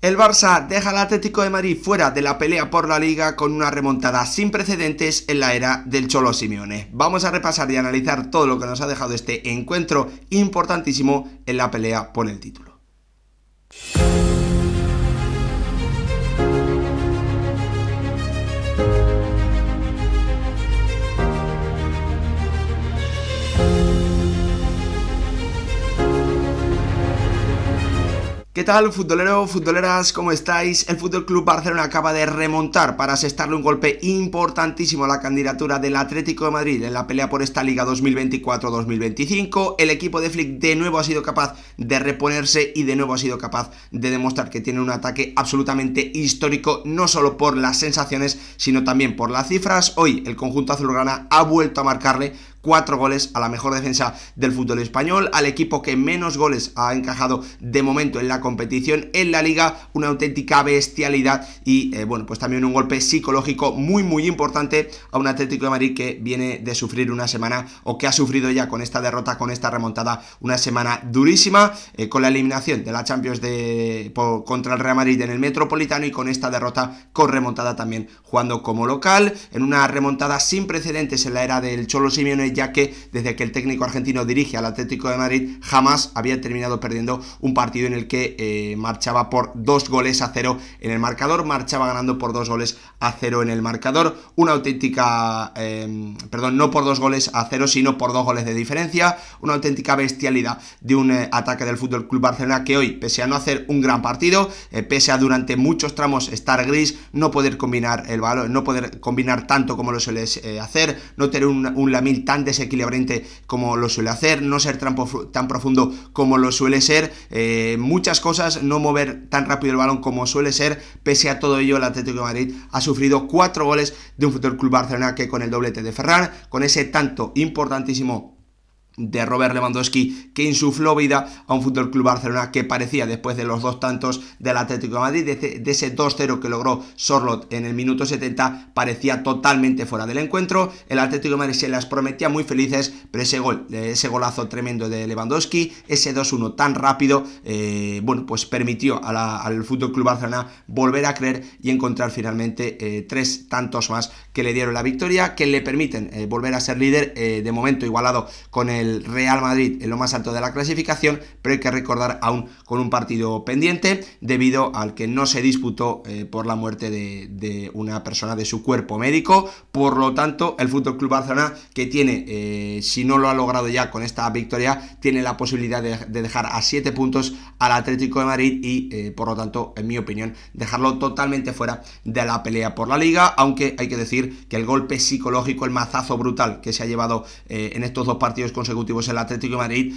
El Barça deja al Atlético de Madrid fuera de la pelea por la Liga con una remontada sin precedentes en la era del Cholo Simeone. Vamos a repasar y analizar todo lo que nos ha dejado este encuentro importantísimo en la pelea por el título. ¿Qué tal, futbolero, futboleras? ¿Cómo estáis? El FC Barcelona acaba de remontar para asestarle un golpe importantísimo a la candidatura del Atlético de Madrid en la pelea por esta Liga 2024-2025. El equipo de Flick de nuevo ha sido capaz de reponerse y de nuevo ha sido capaz de demostrar que tiene un ataque absolutamente histórico, no solo por las sensaciones, sino también por las cifras. Hoy el conjunto azulgrana ha vuelto a marcarle 4 goles a la mejor defensa del fútbol español, al equipo que menos goles ha encajado de momento en la competición en la Liga, una auténtica bestialidad y pues también un golpe psicológico muy importante a un Atlético de Madrid que viene de sufrir una semana, o que ha sufrido ya con esta derrota, con esta remontada, una semana durísima, con la eliminación de la Champions contra el Real Madrid en el Metropolitano y con esta derrota con remontada también jugando como local, en una remontada sin precedentes en la era del Cholo Simeone, ya que desde que el técnico argentino dirige al Atlético de Madrid jamás había terminado perdiendo un partido en el que marchaba por 2-0 en el marcador, marchaba ganando por 2-0 en el marcador, una auténtica, no por 2-0, sino por 2 goles de diferencia, una auténtica bestialidad de un ataque del FC Barcelona que hoy, pese a no hacer un gran partido, pese a durante muchos tramos estar gris, no poder combinar el balón, no poder combinar tanto como lo suele hacer, no tener un Lamil tan desequilibrante como lo suele hacer, no ser tan profundo como lo suele ser, muchas cosas, no mover tan rápido el balón como suele ser. Pese a todo ello, el Atlético de Madrid ha sufrido 4 goles de un FC Barcelona que, con el doblete de Ferran, con ese tanto importantísimo de Robert Lewandowski, que insufló vida a un FC Barcelona que parecía, después de los 2 tantos del Atlético de Madrid, de ese 2-0 que logró Sorloth en el minuto 70, parecía totalmente fuera del encuentro. El Atlético de Madrid se las prometía muy felices, pero ese golazo tremendo de Lewandowski, ese 2-1 tan rápido, pues permitió al FC Barcelona volver a creer y encontrar finalmente 3 tantos más que le dieron la victoria, que le permiten volver a ser líder, de momento igualado con el Real Madrid en lo más alto de la clasificación, pero hay que recordar aún con un partido pendiente debido al que no se disputó por la muerte de una persona de su cuerpo médico. Por lo tanto, el FC Barcelona, que tiene, si no lo ha logrado ya con esta victoria, tiene la posibilidad de dejar a 7 puntos al Atlético de Madrid y por lo tanto, en mi opinión, dejarlo totalmente fuera de la pelea por la Liga, aunque hay que decir que el golpe psicológico, el mazazo brutal que se ha llevado en estos 2 partidos consecutivos el Atlético de Madrid,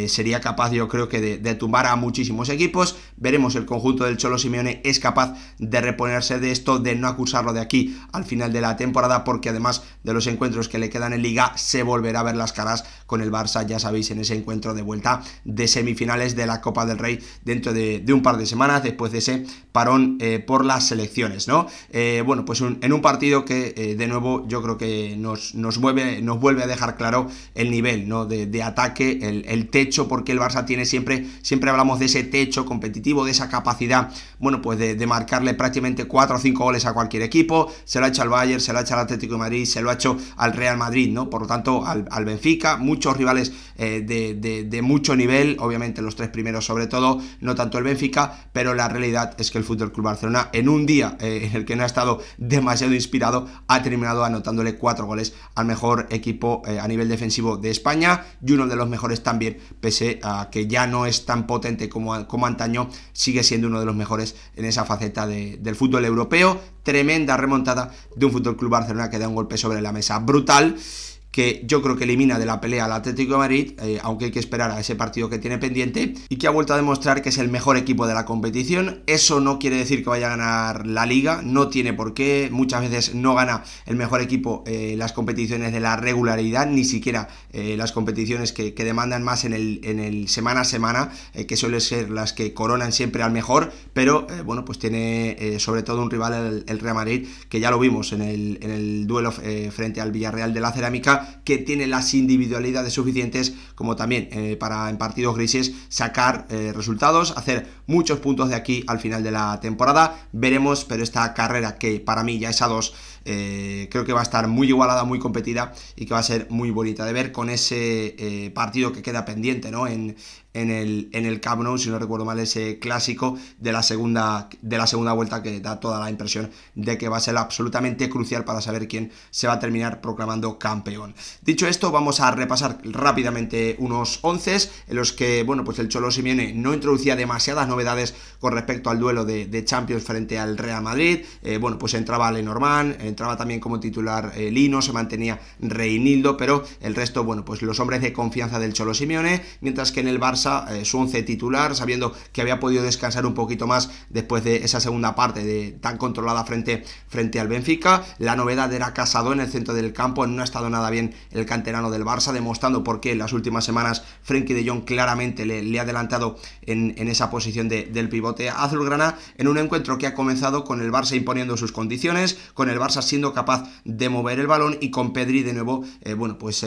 sería capaz, yo creo, que de tumbar a muchísimos equipos. Veremos, el conjunto del Cholo Simeone es capaz de reponerse de esto, de no acusarlo de aquí al final de la temporada, porque además de los encuentros que le quedan en Liga, se volverá a ver las caras con el Barça, ya sabéis, en ese encuentro de vuelta de semifinales de la Copa del Rey dentro de un par de semanas, después de ese parón por las selecciones, ¿no? Pues en un partido que de nuevo yo creo que nos vuelve a dejar claro el nivel, ¿no?, de ataque, el techo, porque el Barça tiene siempre hablamos de ese techo competitivo, de esa capacidad, pues de marcarle prácticamente 4 o 5 goles a cualquier equipo. Se lo ha hecho al Bayern, se lo ha hecho al Atlético de Madrid, se lo ha hecho al Real Madrid, ¿no? Por lo tanto, al Benfica, muchos rivales de mucho nivel, obviamente los 3 primeros sobre todo, no tanto el Benfica, pero la realidad es que el FC Barcelona, en un día en el que no ha estado demasiado inspirado, ha terminado anotándole 4 goles al mejor equipo a nivel defensivo de España, y uno de los mejores también, pese a que ya no es tan potente como antaño, sigue siendo uno de los mejores en esa faceta del fútbol europeo. Tremenda remontada de un FC Barcelona que da un golpe sobre la mesa brutal, que yo creo que elimina de la pelea al Atlético de Madrid, aunque hay que esperar a ese partido que tiene pendiente, y que ha vuelto a demostrar que es el mejor equipo de la competición. Eso no quiere decir que vaya a ganar la Liga, no tiene por qué. Muchas veces no gana el mejor equipo las competiciones de la regularidad, ni siquiera las competiciones que demandan más en el semana a semana, que suelen ser las que coronan siempre al mejor, pero pues tiene sobre todo un rival, el Real Madrid, que ya lo vimos en el duelo frente al Villarreal de la Cerámica, que tiene las individualidades suficientes como también para en partidos grises sacar resultados, hacer muchos puntos de aquí al final de la temporada. Veremos, pero esta carrera, que para mí ya es a 2, creo que va a estar muy igualada, muy competida, y que va a ser muy bonita de ver, con ese partido que queda pendiente, ¿no? En el Camp Nou, si no recuerdo mal, ese clásico de la segunda vuelta, que da toda la impresión de que va a ser absolutamente crucial para saber quién se va a terminar proclamando campeón. Dicho esto, vamos a repasar rápidamente unos 11 en los que, bueno, pues el Cholo Simeone no introducía demasiadas novedades con respecto al duelo de Champions frente al Real Madrid. Bueno, pues entraba Lenormand, entraba también como titular Lino, se mantenía Reinildo, pero el resto, bueno, pues los hombres de confianza del Cholo Simeone, mientras que en el Barça su 11 titular, sabiendo que había podido descansar un poquito más después de esa segunda parte tan controlada frente al Benfica. La novedad era Casado en el centro del campo. No ha estado nada bien el canterano del Barça, demostrando por qué en las últimas semanas Frenkie de Jong claramente le ha adelantado en esa posición del pivote azulgrana, en un encuentro que ha comenzado con el Barça imponiendo sus condiciones, con el Barça siendo capaz de mover el balón, y con Pedri de nuevo, bueno, pues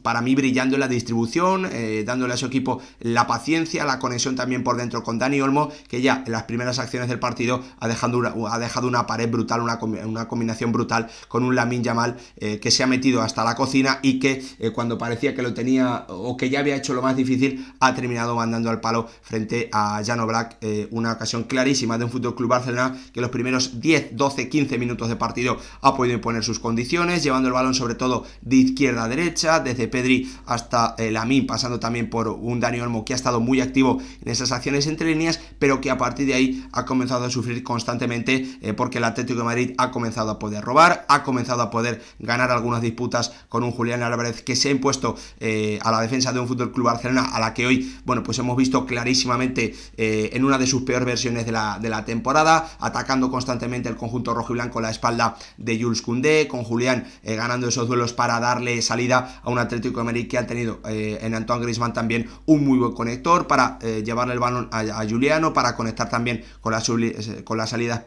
para mí brillando en la distribución, dándole a su equipo la paciencia, la conexión también por dentro con Dani Olmo, que ya en las primeras acciones del partido ha dejado una pared brutal, una combinación brutal con un Lamine Yamal que se ha metido hasta la cocina, y que cuando parecía que lo tenía, o que ya había hecho lo más difícil, ha terminado mandando al palo frente a Jan Oblak. Una ocasión clarísima de un FC Barcelona que los primeros 10, 12, 15 minutos de partido ha podido imponer sus condiciones, llevando el balón sobre todo de izquierda a derecha, desde Pedri hasta Lamine, pasando también por un Dani Olmo que ha estado muy activo en esas acciones entre líneas, pero que a partir de ahí ha comenzado a sufrir constantemente, porque el Atlético de Madrid ha comenzado a poder robar, ha comenzado a poder ganar algunas disputas con un Julián Álvarez que se ha impuesto a la defensa de un FC Barcelona, a la que hoy, bueno, pues hemos visto clarísimamente en una de sus peores versiones de la temporada, atacando constantemente el conjunto rojo y blanco a la espalda de Jules Koundé, con Julián ganando esos duelos para darle salida a un Atlético de Madrid que ha tenido en Antoine Griezmann también un muy buen conector para llevarle el balón a Juliano, para conectar también con las salidas,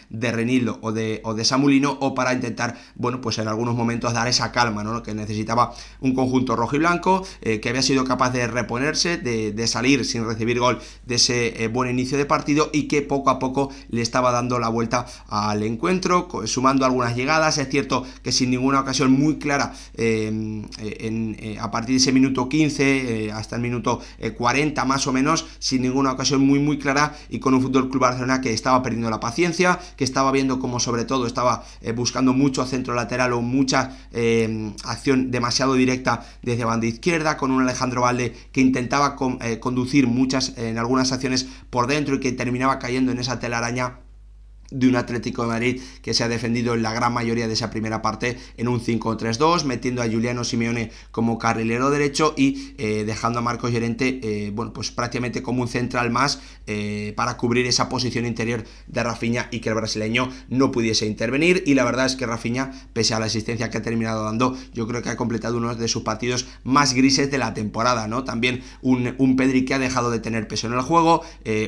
de Reinildo o de Samu Lino, o para intentar, bueno, pues en algunos momentos dar esa calma, ¿no?, que necesitaba un conjunto rojo y blanco, que había sido capaz de reponerse, de salir sin recibir gol de ese buen inicio de partido, y que poco a poco le estaba dando la vuelta al encuentro, sumando algunas llegadas. Es cierto que sin ninguna ocasión muy clara a partir de ese minuto 15 hasta el minuto 40 más o menos, sin ninguna ocasión muy clara, y con un FC Barcelona que estaba perdiendo la paciencia, que estaba viendo como sobre todo estaba buscando mucho centro lateral o mucha acción demasiado directa desde banda izquierda, con un Alejandro Valde que intentaba conducir en algunas acciones por dentro, y que terminaba cayendo en esa telaraña de un Atlético de Madrid que se ha defendido en la gran mayoría de esa primera parte en un 5-3-2, metiendo a Giuliano Simeone como carrilero derecho y dejando a Marcos Llorente bueno, pues prácticamente como un central más para cubrir esa posición interior de Rafinha, y que el brasileño no pudiese intervenir. Y la verdad es que Rafinha, pese a la asistencia que ha terminado dando, yo creo que ha completado uno de sus partidos más grises de la temporada, ¿no? También un Pedri que ha dejado de tener peso en el juego,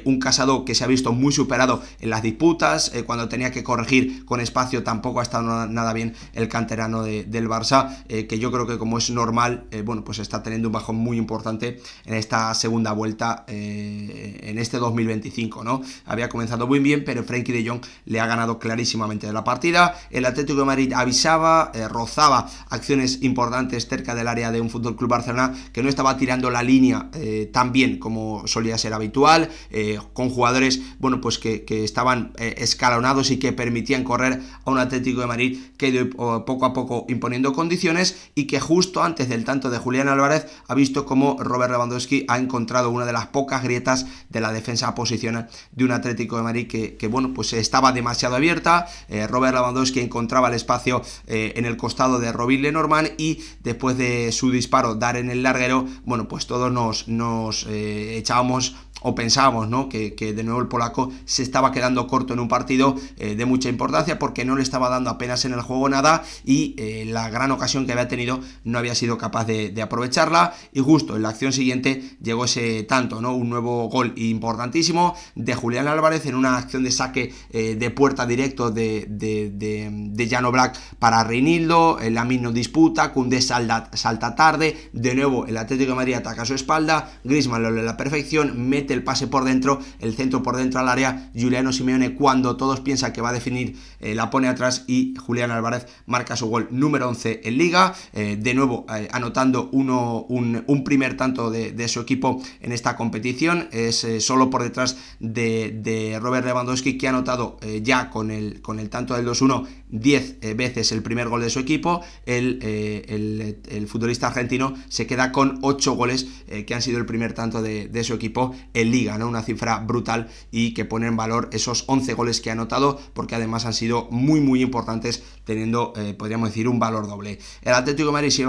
un Casado que se ha visto muy superado en las disputas, cuando tenía que corregir con espacio tampoco ha estado nada bien el canterano del Barça, que yo creo que, como es normal, bueno, pues está teniendo un bajón muy importante en esta segunda vuelta, en este 2025, ¿no? Había comenzado muy bien, pero Frenkie de Jong le ha ganado clarísimamente de la partida. El Atlético de Madrid avisaba, rozaba acciones importantes cerca del área de un FC Barcelona que no estaba tirando la línea tan bien como solía ser habitual, con jugadores, bueno, pues que estaban escalonados y que permitían correr a un Atlético de Madrid que ha ido poco a poco imponiendo condiciones, y que justo antes del tanto de Julián Álvarez ha visto como Robert Lewandowski ha encontrado una de las pocas grietas de la defensa posicional de un Atlético de Madrid que bueno, pues estaba demasiado abierta. Robert Lewandowski encontraba el espacio en el costado de Robin Lenormand, y después de su disparo dar en el larguero, bueno, pues todos nos echábamos o pensábamos, ¿no?, que de nuevo el polaco se estaba quedando corto en un partido de mucha importancia, porque no le estaba dando apenas en el juego nada, y la gran ocasión que había tenido no había sido capaz de aprovecharla. Y justo en la acción siguiente llegó ese tanto, ¿no?, un nuevo gol importantísimo de Julián Álvarez en una acción de saque de puerta directo de Jan Oblak para Reinildo. Lamine no disputa, Koundé salta tarde, de nuevo el Atlético de Madrid ataca a su espalda, Griezmann lo lee a la perfección, mete mete el pase por dentro, el centro por dentro al área. Giuliano Simeone, cuando todos piensan que va a definir, la pone atrás y Julián Álvarez marca su gol número 11 en Liga, de nuevo anotando un primer tanto de su equipo en esta competición. Es solo por detrás de Robert Lewandowski, que ha anotado ya con el tanto del 2-1 10 veces el primer gol de su equipo. El futbolista argentino se queda con 8 goles que han sido el primer tanto de su equipo en Liga, ¿no? Una cifra brutal y que pone en valor esos 11 goles que ha anotado, porque además han sido muy importantes, teniendo, podríamos decir, un valor doble. El Atlético de Madrid se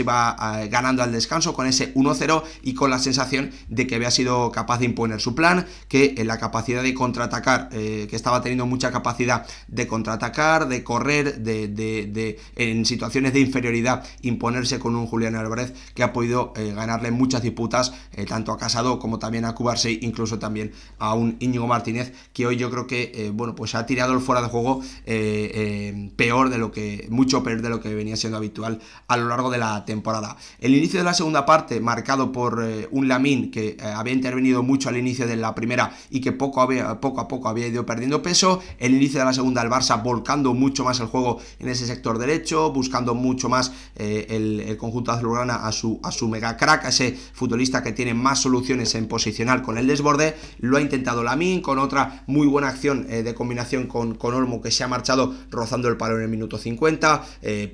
iba ganando al descanso con ese 1-0 y con la sensación de que había sido capaz de imponer su plan, que la capacidad de contraatacar, que estaba teniendo mucha capacidad de contraatacar, de correr, en situaciones de inferioridad imponerse con un Julián Álvarez que ha podido ganarle muchas disputas, tanto a Casado como también a Cubarsí, incluso también a un Íñigo Martínez, que hoy yo creo que pues ha tirado el fuera de juego mucho peor de lo que venía siendo habitual a lo largo de la temporada. El inicio de la segunda parte marcado por un Lamine que había intervenido mucho al inicio de la primera y que poco a poco había ido perdiendo peso. El inicio de la segunda, el Barça volcando mucho más el juego en ese sector derecho, buscando mucho más el conjunto azulgrana a su mega crack, a ese futbolista que tiene más soluciones en posicional con el desborde. Lo ha intentado Lamine con otra muy buena acción de combinación con Olmo, que se ha marchado rozando el palo en el minuto 50,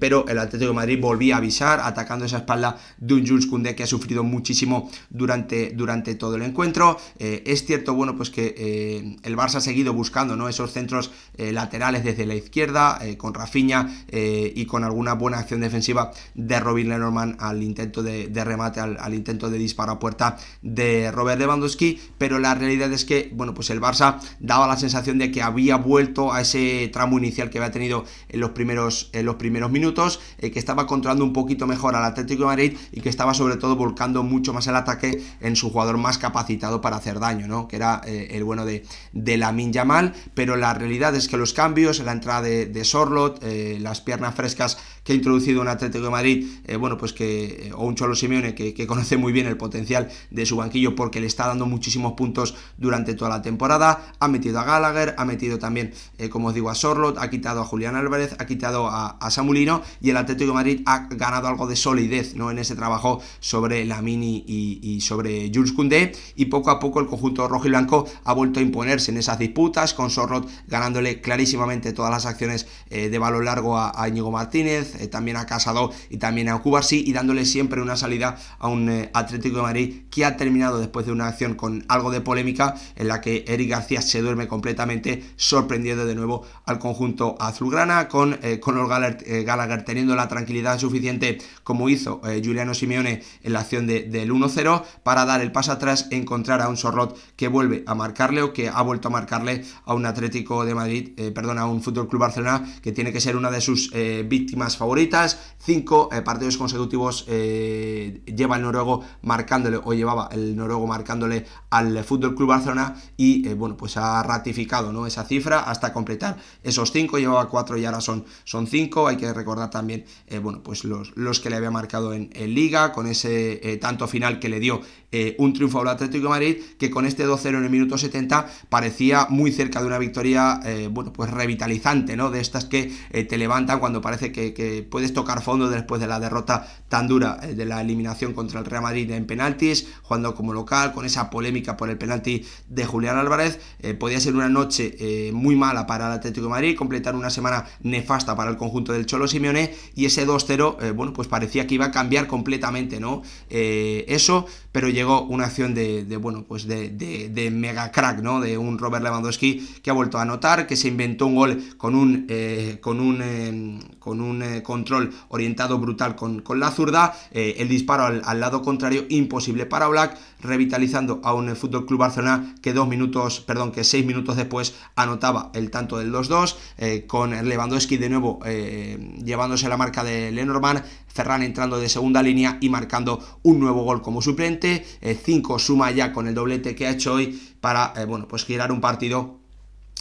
pero el Atlético de Madrid volvía a avisar, atacando esa espalda de un Jules Koundé que ha sufrido muchísimo durante todo el encuentro. Es cierto, bueno, pues que el Barça ha seguido buscando, ¿no?, esos centros laterales desde la izquierda, con Rafinha y con alguna buena acción defensiva de Robin Lenormand al intento de remate, al intento de disparo a puerta de Robert Lewandowski, pero la realidad es que, bueno, pues el Barça daba la sensación de que había vuelto a ese tramo inicial que había tenido en los primeros minutos, que estaba controlando un poquito mejor al Atlético de Madrid y que estaba sobre todo volcando mucho más el ataque en su jugador más capacitado para hacer daño, ¿no?, que era el bueno de Lamine Yamal. Pero la realidad es que los cambios, la entrada de Sorloth, las piernas frescas que ha introducido un Atlético de Madrid, bueno, pues o un Cholo Simeone que conoce muy bien el potencial de su banquillo, porque le está dando muchísimos puntos durante toda la temporada. Ha metido a Gallagher, ha metido también, como os digo, a Sorloth, ha quitado a Julián Álvarez, ha quitado a Samu Lino, y el Atlético de Madrid ha ganado algo de solidez, ¿no?, en ese trabajo sobre Lamine y sobre Jules Koundé, y poco a poco el conjunto rojo y blanco ha vuelto a imponerse en esas disputas, con Sorloth ganándole clarísimamente todas las acciones de balón largo a Íñigo Martínez, también a Casado y también a Cubarsí, y dándole siempre una salida a un Atlético de Madrid que ha terminado después de una acción con algo de polémica, en la que Eric García se duerme completamente, sorprendiendo de nuevo al conjunto azulgrana, con Gallagher teniendo la tranquilidad suficiente, como hizo Giuliano Simeone en la acción del 1-0, para dar el paso atrás, encontrar a un Sorloth que vuelve a marcarle, o que ha vuelto a marcarle a un Atlético de Madrid, a un Fútbol Club Barcelona que tiene que ser una de sus víctimas favoritas. 5 partidos consecutivos lleva el noruego marcándole al Fútbol Club Barcelona, y bueno, pues ha ratificado, ¿no?, esa cifra hasta completar esos 5. Llevaba 4 y ahora son 5. Hay que recordar también, bueno, pues los que le había marcado en Liga, con ese tanto final que le dio un triunfo al Atlético de Madrid, que con este 2-0 en el minuto 70 parecía muy cerca de una victoria, bueno, pues revitalizante, ¿no?, de estas que te levantan cuando parece que puedes tocar fondo después de la derrota tan dura de la eliminación contra el Real Madrid en penaltis, jugando como local, con esa polémica por el penalti de Julián Álvarez. Podía ser una noche muy mala para el Atlético de Madrid, completar una semana nefasta para el conjunto del Cholo Simeone, y ese 2-0, bueno, pues parecía que iba a cambiar completamente, ¿no?, eso, pero llegó una acción de mega crack, ¿no?, de un Robert Lewandowski que ha vuelto a anotar, que se inventó un gol con un control orientado brutal con la zurda, el disparo al lado contrario imposible para Oblak, revitalizando a un Fútbol Club Barcelona que 6 minutos después anotaba el tanto del 2-2, con Lewandowski de nuevo llevándose la marca de Lenormand, Ferran entrando de segunda línea y marcando un nuevo gol como suplente. 5 suma ya con el doblete que ha hecho hoy para pues girar un partido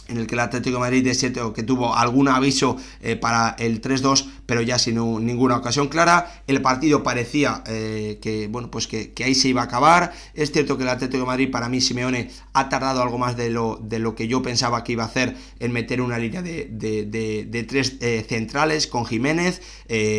en el que el Atlético de Madrid es cierto que tuvo algún aviso para el 3-2, pero ya sin ninguna ocasión clara. El partido parecía que, bueno, pues que ahí se iba a acabar. Es cierto que el Atlético de Madrid, para mí, Simeone ha tardado algo más de lo que yo pensaba que iba a hacer en meter una línea de tres centrales con Jiménez.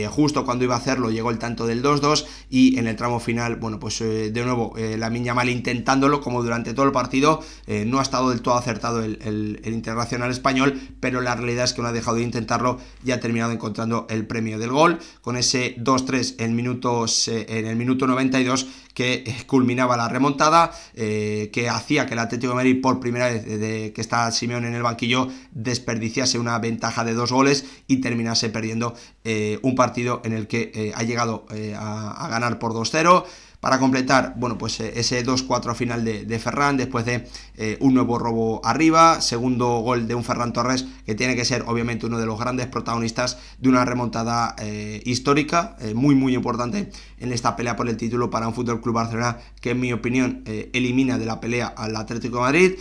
Justo cuando iba a hacerlo llegó el tanto del 2-2 y en el tramo final, bueno, pues de nuevo Lamine Yamal intentándolo como durante todo el partido. No ha estado del todo acertado el internacional español, pero la realidad es que no ha dejado de intentarlo y ha terminado encontrando el premio del gol con ese 2-3 en el minuto 92 que culminaba la remontada, que hacía que el Atlético de Madrid, por primera vez desde que está Simeone en el banquillo, desperdiciase una ventaja de 2 goles y terminase perdiendo un partido en el que ha llegado a ganar por 2-0. Para completar, bueno, pues ese 2-4 final de Ferran, después de un nuevo robo arriba, segundo gol de un Ferran Torres, que tiene que ser obviamente uno de los grandes protagonistas de una remontada histórica, muy importante en esta pelea por el título para un FC Barcelona que, en mi opinión, elimina de la pelea al Atlético de Madrid,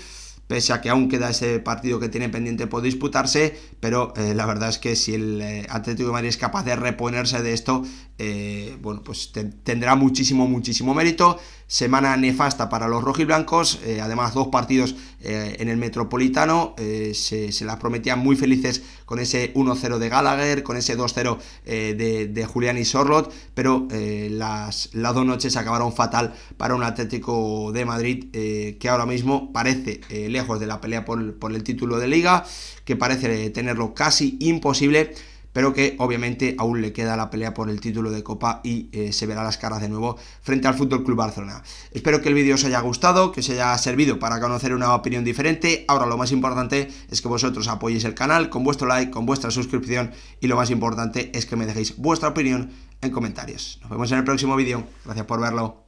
pese a que aún queda ese partido que tiene pendiente por disputarse, pero la verdad es que si el Atlético de Madrid es capaz de reponerse de esto, bueno, pues tendrá muchísimo mérito. Semana nefasta para los rojiblancos, además 2 partidos en el Metropolitano, se las prometían muy felices con ese 1-0 de Gallagher, con ese 2-0 de Julián y Sorloth, pero las 2 noches acabaron fatal para un Atlético de Madrid que ahora mismo parece lejos de la pelea por el título de Liga, que parece tenerlo casi imposible, pero que obviamente aún le queda la pelea por el título de Copa y se verá las caras de nuevo frente al FC Barcelona. Espero que el vídeo os haya gustado, que os haya servido para conocer una opinión diferente. Ahora lo más importante es que vosotros apoyéis el canal con vuestro like, con vuestra suscripción, y lo más importante es que me dejéis vuestra opinión en comentarios. Nos vemos en el próximo vídeo. Gracias por verlo.